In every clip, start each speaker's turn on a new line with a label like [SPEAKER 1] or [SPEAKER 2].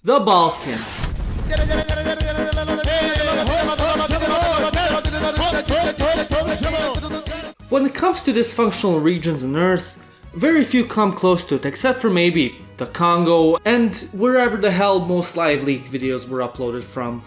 [SPEAKER 1] The Balkans. When it comes to dysfunctional regions on Earth, very few come close to it except for maybe the Congo and wherever the hell most live leak videos were uploaded from.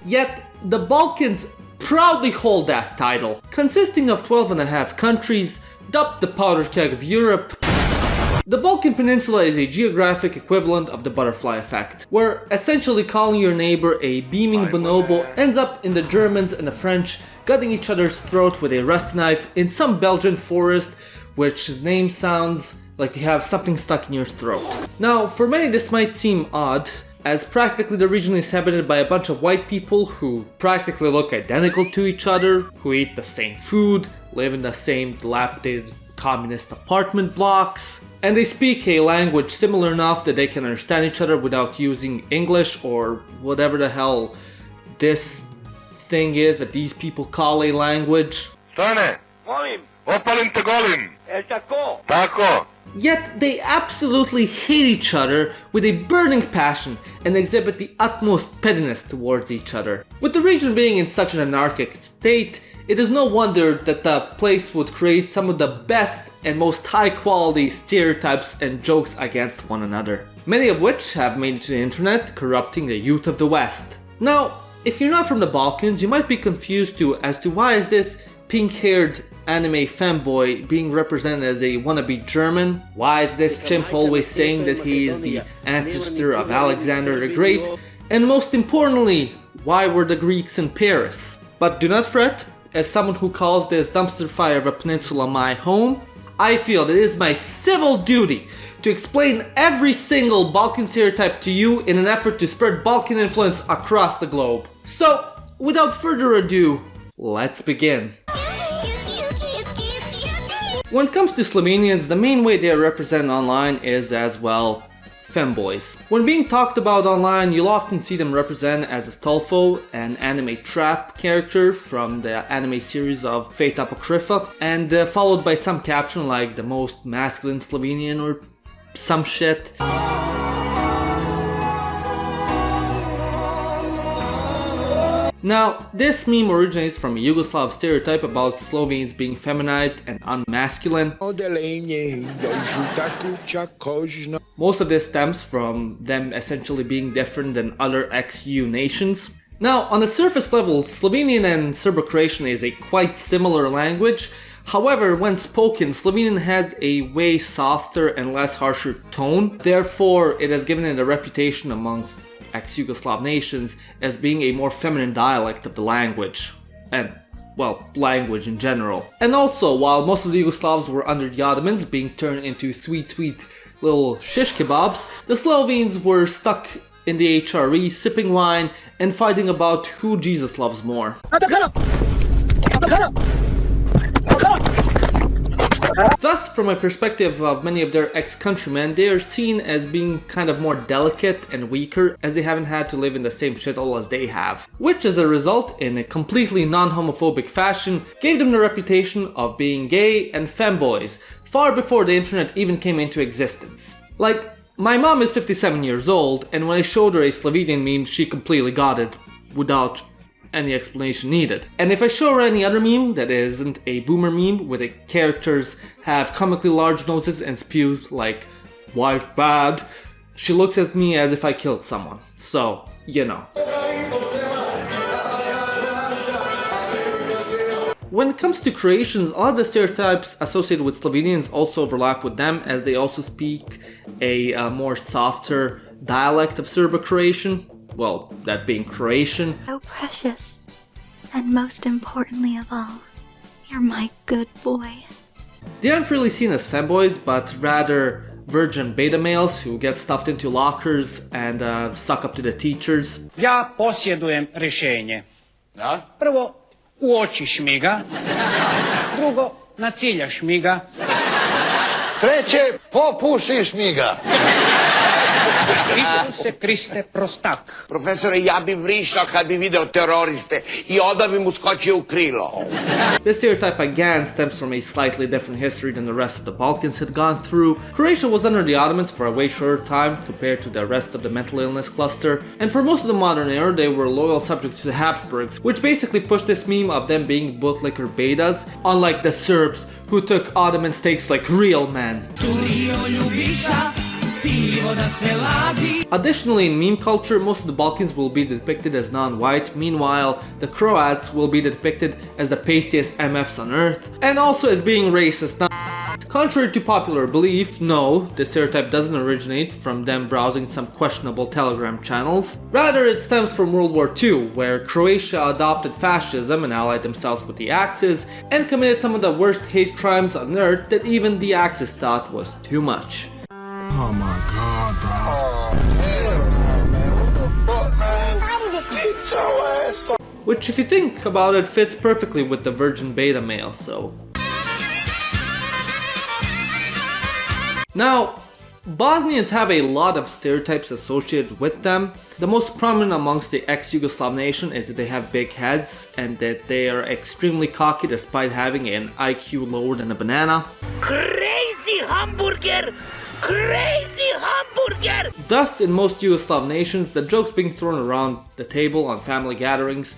[SPEAKER 1] Yet, the Balkans proudly hold that title. Consisting of 12.5 countries, dubbed the powder keg of Europe, the Balkan Peninsula is a geographic equivalent of the butterfly effect, where essentially calling your neighbor a beaming bonobo ends up in the Germans and the French cutting each other's throat with a rusty knife in some Belgian forest, which name sounds like you have something stuck in your throat. Now, for many this might seem odd, as practically the region is inhabited by a bunch of white people who practically look identical to each other, who eat the same food, live in the same dilapidated communist apartment blocks, and they speak a language similar enough that they can understand each other without using English or whatever the hell this thing is that these people call a language. Yet they absolutely hate each other with a burning passion and exhibit the utmost pettiness towards each other. With the region being in such an anarchic state, it is no wonder that the place would create some of the best and most high quality stereotypes and jokes against one another, many of which have made it to the internet, corrupting the youth of the West. Now, if you're not from the Balkans, you might be confused as to why is this pink-haired anime femboy being represented as a wannabe German? Why is this chimp always saying that he is the ancestor of Alexander the Great? And most importantly, why were the Greeks in Paris? But do not fret, as someone who calls this dumpster fire of a peninsula my home, I feel that it is my civil duty to explain every single Balkan stereotype to you in an effort to spread Balkan influence across the globe. So, without further ado, let's begin. When it comes to Slovenians, the main way they are represented online is as well femboys. When being talked about online, you'll often see them represented as Astolfo, an anime trap character from the anime series of Fate Apocrypha, and followed by some caption like the most masculine Slovenian or some shit. Now, this meme originates from a Yugoslav stereotype about Slovenes being feminized and unmasculine. Most of this stems from them essentially being different than other ex-EU nations. Now, on a surface level, Slovenian and Serbo-Croatian is a quite similar language. However, when spoken, Slovenian has a way softer and less harsher tone. Therefore, it has given it a reputation amongst ex-Yugoslav nations as being a more feminine dialect of the language, and, well, language in general. And also, while most of the Yugoslavs were under the Ottomans being turned into sweet little shish kebabs, the Slovenes were stuck in the HRE, sipping wine and fighting about who Jesus loves more. Thus, from a perspective of many of their ex-countrymen, they are seen as being kind of more delicate and weaker, as they haven't had to live in the same shithole as they have. Which, as a result, in a completely non-homophobic fashion, gave them the reputation of being gay and femboys, far before the internet even came into existence. Like, my mom is 57 years old, and when I showed her a Slovenian meme, she completely got it, without any explanation needed. And if I show her any other meme that isn't a boomer meme where the characters have comically large noses and spew like wife bad, she looks at me as if I killed someone. So, you know. When it comes to Croatians, a lot of the stereotypes associated with Slovenians also overlap with them, as they also speak a more softer dialect of Serbo-Croatian. Well, that being Croatian.
[SPEAKER 2] So precious, and most importantly of all, you're my good boy.
[SPEAKER 1] They aren't really seen as femboys, but rather virgin beta males who get stuffed into lockers and suck up to the teachers.
[SPEAKER 3] Ja posjedujem rješenje.
[SPEAKER 4] Da?
[SPEAKER 3] Prvo, u oči šmiga. Drugo, na cilja šmiga.
[SPEAKER 4] Treće, popuši šmiga.
[SPEAKER 3] Isuse Kriste prostak.
[SPEAKER 4] Profesore, ja bi vrištao kad bi video teroriste I onda bi mu skočio u krilo.
[SPEAKER 1] This stereotype again stems from a slightly different history than the rest of the Balkans had gone through. Croatia was under the Ottomans for a way shorter time compared to the rest of the mental illness cluster, and for most of the modern era they were loyal subjects to the Habsburgs, which basically pushed this meme of them being bootlicker betas, unlike the Serbs, who took Ottoman stakes like real men. Additionally, in meme culture, most of the Balkans will be depicted as non-white, meanwhile the Croats will be depicted as the pastiest MFs on earth, and also as being racist. Now, contrary to popular belief, no, the stereotype doesn't originate from them browsing some questionable Telegram channels. Rather, it stems from World War II, where Croatia adopted fascism and allied themselves with the Axis, and committed some of the worst hate crimes on earth that even the Axis thought was too much.
[SPEAKER 5] Oh my god, bro. Oh, hell no, man. What the fuck, man? Get your ass up.
[SPEAKER 1] Which, if you think about it, fits perfectly with the virgin beta male, so. Now, Bosnians have a lot of stereotypes associated with them. The most prominent amongst the ex-Yugoslav nation is that they have big heads and that they are extremely cocky despite having an IQ lower than a banana.
[SPEAKER 4] Crazy hamburger! Crazy hamburger!
[SPEAKER 1] Thus, in most Yugoslav nations, the jokes being thrown around the table on family gatherings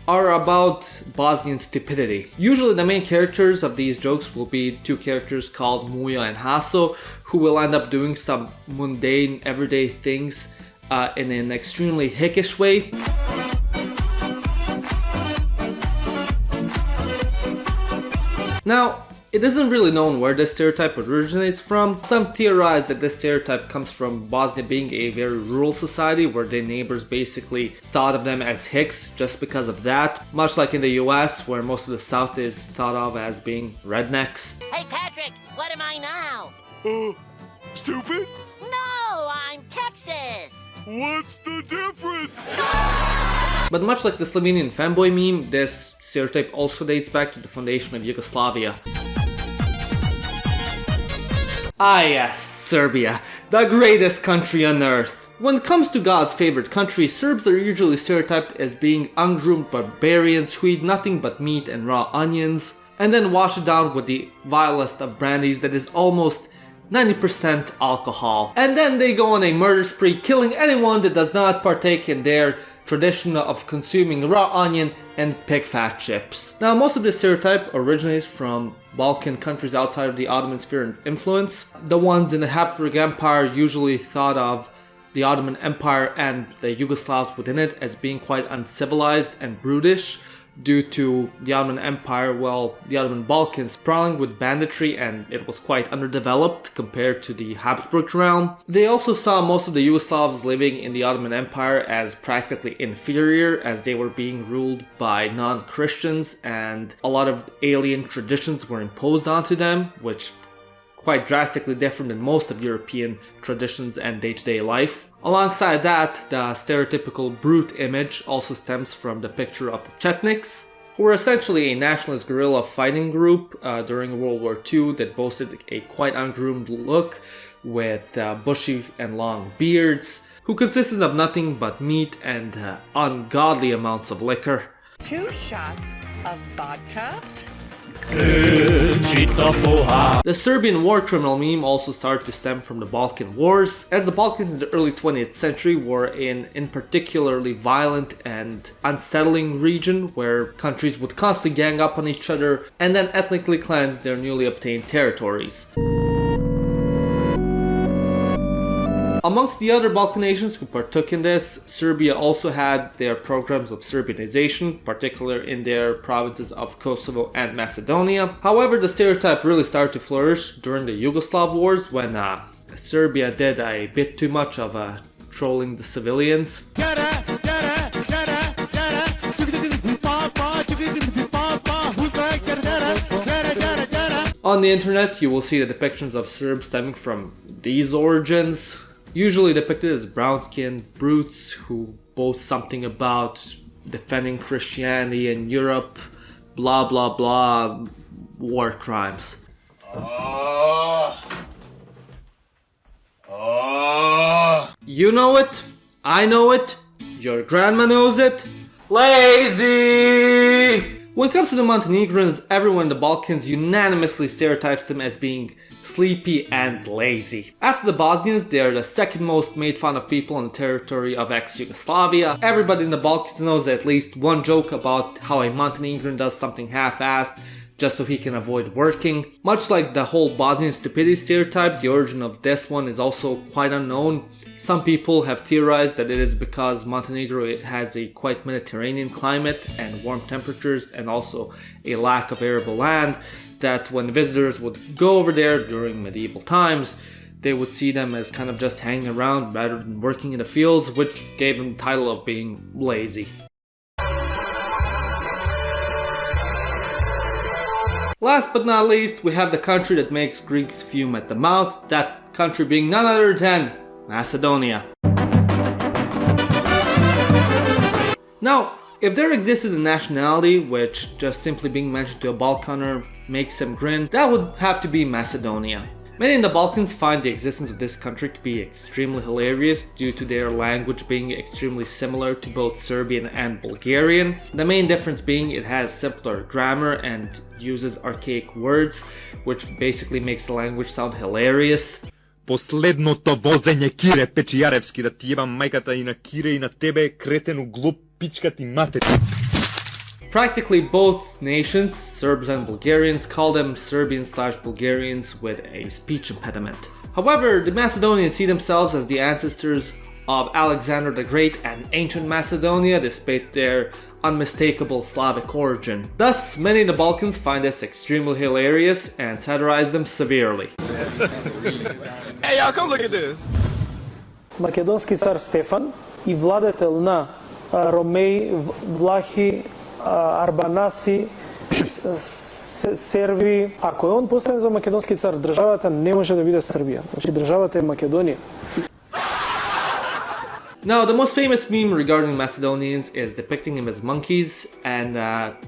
[SPEAKER 1] are about Bosnian stupidity. Usually the main characters of these jokes will be two characters called Muja and Haso, who will end up doing some mundane, everyday things in an extremely hickish way. Now, it isn't really known where this stereotype originates from. Some theorize that this stereotype comes from Bosnia being a very rural society where their neighbors basically thought of them as hicks just because of that, much like in the US where most of the South is thought of as being rednecks.
[SPEAKER 6] Hey Patrick, what am I now?
[SPEAKER 5] Stupid?
[SPEAKER 6] No, I'm Texas!
[SPEAKER 5] What's the difference?
[SPEAKER 1] But much like the Slovenian fanboy meme, this stereotype also dates back to the foundation of Yugoslavia. Ah yes, Serbia, the greatest country on earth. When it comes to God's favorite country, Serbs are usually stereotyped as being ungroomed barbarians who eat nothing but meat and raw onions, and then wash it down with the vilest of brandies that is almost 90% alcohol. And then they go on a murder spree, killing anyone that does not partake in their tradition of consuming raw onion and pig fat chips. Now, most of this stereotype originates from Balkan countries outside of the Ottoman sphere of influence. The ones in the Habsburg Empire usually thought of the Ottoman Empire and the Yugoslavs within it as being quite uncivilized and brutish due to the Ottoman Empire, the Ottoman Balkans sprawling with banditry, and it was quite underdeveloped compared to the Habsburg realm. They also saw most of the Yugoslavs living in the Ottoman Empire as practically inferior, as they were being ruled by non-Christians and a lot of alien traditions were imposed onto them, which quite drastically different than most of European traditions and day-to-day life. Alongside that, the stereotypical brute image also stems from the picture of the Chetniks, who were essentially a nationalist guerrilla fighting group during World War II that boasted a quite ungroomed look with bushy and long beards, who consisted of nothing but meat and ungodly amounts of liquor.
[SPEAKER 7] 2 shots of vodka.
[SPEAKER 1] The Serbian war criminal meme also started to stem from the Balkan Wars, as the Balkans in the early 20th century were in particularly violent and unsettling region where countries would constantly gang up on each other and then ethnically cleanse their newly obtained territories. Amongst the other Balkan nations who partook in this, Serbia also had their programs of Serbianization, particularly in their provinces of Kosovo and Macedonia. However, the stereotype really started to flourish during the Yugoslav wars when Serbia did a bit too much of trolling the civilians. On the internet, you will see the depictions of Serbs stemming from these origins, usually depicted as brown-skinned brutes who boast something about defending Christianity in Europe, blah blah blah, war crimes. You know it, I know it, your grandma knows it. Lazy! When it comes to the Montenegrins, everyone in the Balkans unanimously stereotypes them as being sleepy and lazy. After the Bosnians, they are the second most made fun of people on the territory of ex-Yugoslavia. Everybody in the Balkans knows at least one joke about how a Montenegrin does something half-assed just so he can avoid working. Much like the whole Bosnian stupidity stereotype, the origin of this one is also quite unknown. Some people have theorized that it is because Montenegro has a quite Mediterranean climate and warm temperatures and also a lack of arable land, that when visitors would go over there during medieval times, they would see them as kind of just hanging around rather than working in the fields, which gave them the title of being lazy. Last but not least, we have the country that makes Greeks fume at the mouth, that country being none other than Macedonia. Now, if there existed a nationality which just simply being mentioned to a Balkaner makes them grin, that would have to be Macedonia. Many in the Balkans find the existence of this country to be extremely hilarious due to their language being extremely similar to both Serbian and Bulgarian. The main difference being it has simpler grammar and uses archaic words, which basically makes the language sound hilarious.
[SPEAKER 8] Последното возење кире печијаревски да ти јебам мајката и на кире и на тебе кретену глуп пичка ти матери.
[SPEAKER 1] Practically both nations, Serbs and Bulgarians, call them Serbian/Bulgarians with a speech impediment. However, the Macedonians see themselves as the ancestors of Alexander the Great and ancient Macedonia despite their unmistakable Slavic origin. Thus, many in the Balkans find this extremely hilarious and satirize them severely.
[SPEAKER 8] Hey y'all, come look at this!
[SPEAKER 9] Македонски цар Стефан и владетел на Ромеи, Влахи, Арбанаси, Серби. Ако е он поставен за македонски цар, државата не може да биде Србија. Значи државата е Македонија.
[SPEAKER 1] Now, the most famous meme regarding Macedonians is depicting them as monkeys and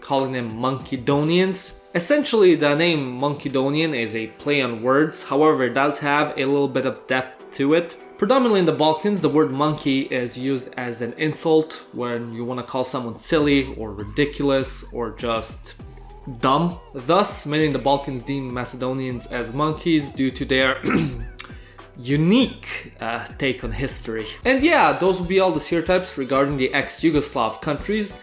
[SPEAKER 1] calling them Monkedonians. Essentially, the name Monkedonian is a play on words, however it does have a little bit of depth to it. Predominantly in the Balkans, the word monkey is used as an insult when you want to call someone silly or ridiculous or just dumb. Thus, many in the Balkans deem Macedonians as monkeys due to their unique take on history. And yeah, those will be all the stereotypes regarding the ex-Yugoslav countries.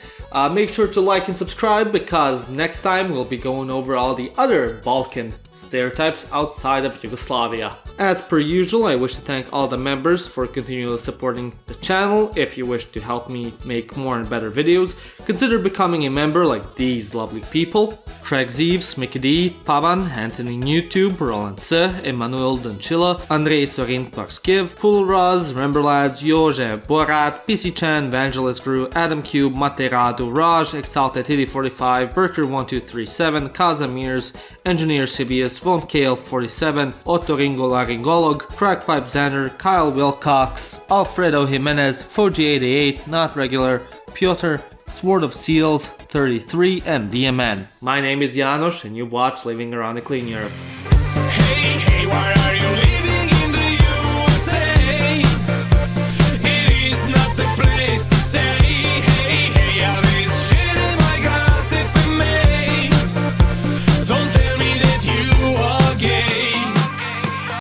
[SPEAKER 1] Make sure to like and subscribe because next time we'll be going over all the other Balkan stereotypes outside of Yugoslavia. As per usual, I wish to thank all the members for continually supporting the channel. If you wish to help me make more and better videos, consider becoming a member like these lovely people: Craig Zeeves, Mickey D, Pavan, Anthony YouTube, Roland S, Emanuel Danchila, Andrei Sorin Parskiv, Pulraz, Remberlads, Jože, Borat, PC Chan, Vangelis Gru, Adam Cube, Materadu, Raj, Exalted 8045, Burker1237, Kazamirs, Engineer Sibius, Von Kale 47, Otoringolaringolog, Crackpipe Xander, Kyle Wilcox, Alfredo Jimenez, Foji88, Not Regular, Piotr, Sword of Seals 33, and DMN. My name is Janos and you watch Living Ironically in Europe.
[SPEAKER 5] Hey, why are you leaving?